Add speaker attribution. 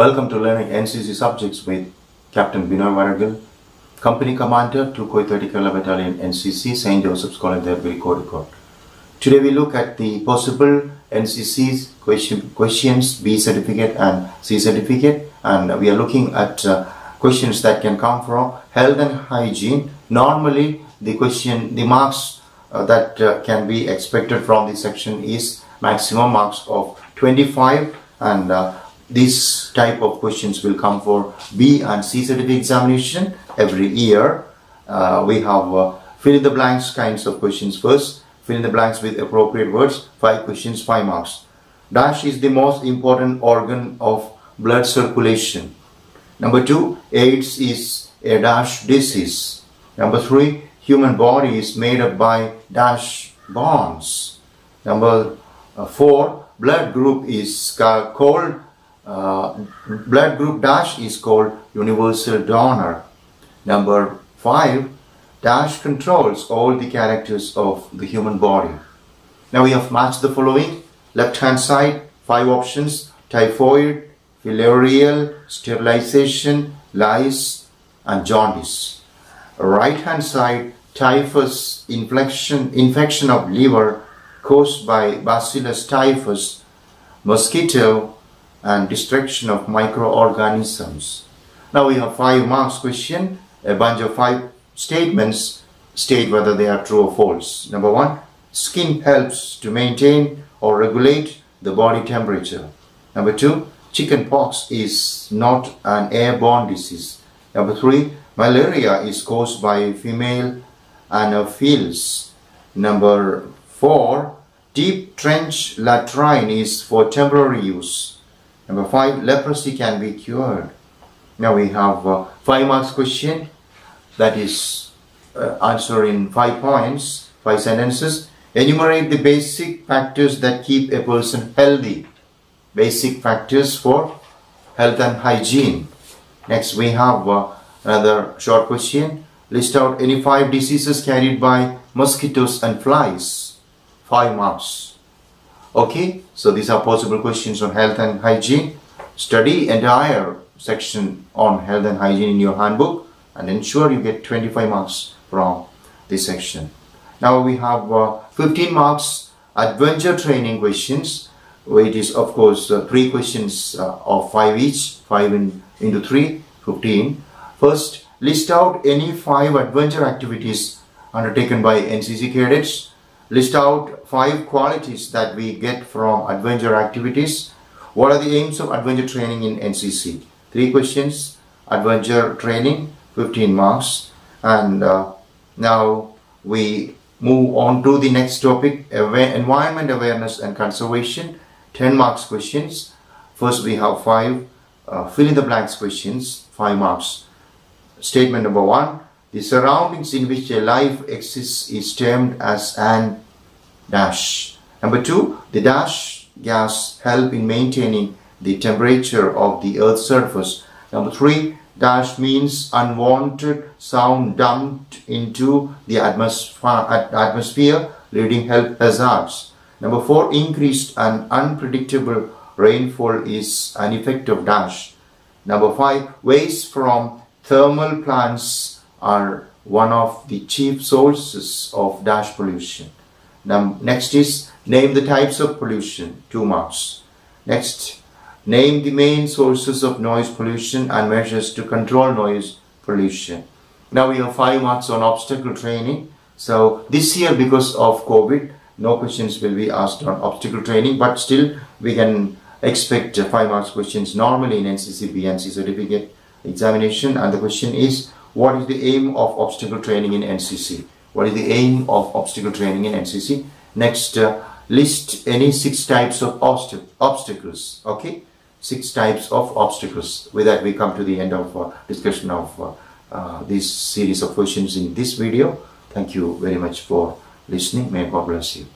Speaker 1: Welcome to learning NCC subjects with Captain Binoy Varagal, Company Commander, Sukhoi 30 Kerala Battalion NCC, St. Joseph's College, Derby, Kozhikode. Today we look at the possible NCC's questions, B certificate and C certificate, and we are looking at questions that can come from health and hygiene. Normally the marks that can be expected from this section is maximum marks of 25, and this type of questions will come for B and C certificate examination every year. We have fill in the blanks kinds of questions. First, fill in the blanks with appropriate words. 5 questions, 5 marks. Dash is the most important organ of blood circulation. Number 2, AIDS is a dash disease. Number 3, human body is made up by dash bonds. Number 4, blood group is called blood group dash is called universal donor. Number 5, dash controls all the characters of the human body. Now we have matched the following. Left hand side, 5 options: typhoid, filarial, sterilization, lice and jaundice. Right hand side, typhus, infection of liver caused by bacillus typhus, mosquito and destruction of microorganisms. Now we have 5 marks question, a bunch of 5 statements. State whether they are true or false. Number 1, skin helps to maintain or regulate the body temperature. Number 2, chicken pox is not an airborne disease. Number 3, malaria is caused by female anopheles. Number 4, deep trench latrine is for temporary use. Number 5, leprosy can be cured. Now we have 5 marks question, that is answer in 5 points, 5 sentences. Enumerate the basic factors that keep a person healthy. Basic factors for health and hygiene. Next we have another short question. List out any 5 diseases carried by mosquitoes and flies. 5 marks. Okay, so these are possible questions on health and hygiene. Study entire section on health and hygiene in your handbook and ensure you get 25 marks from this section. Now we have 15 marks adventure training questions. It is of course 3 questions of 5 each, 5 into 3, 15. First, list out any 5 adventure activities undertaken by NCC cadets. List out 5 qualities that we get from adventure activities. What are the aims of adventure training in NCC? 3 questions, adventure training, 15 marks. And now we move on to the next topic, environment awareness and conservation, 10 marks questions. First we have 5 fill in the blanks questions, 5 marks. Statement number 1, the surroundings in which a life exists is termed as an dash. Number 2, the dash gas help in maintaining the temperature of the earth's surface. Number 3, dash means unwanted sound dumped into the atmosphere leading health hazards. Number 4, increased and unpredictable rainfall is an effect of dash. Number 5, waste from thermal plants are one of the chief sources of dash pollution. Next is name the types of pollution, 2 marks. Next, name the main sources of noise pollution and measures to control noise pollution. Now we have 5 marks on obstacle training. So this year, because of COVID, no questions will be asked on obstacle training, but still we can expect 5 marks questions normally in NCC B and C certificate examination. And the question is, what is the aim of obstacle training in NCC? What is the aim of obstacle training in NCC? Next, list any 6 types of obstacles. Okay, 6 types of obstacles. With that, we come to the end of discussion of this series of questions in this video. Thank you very much for listening. May God bless you.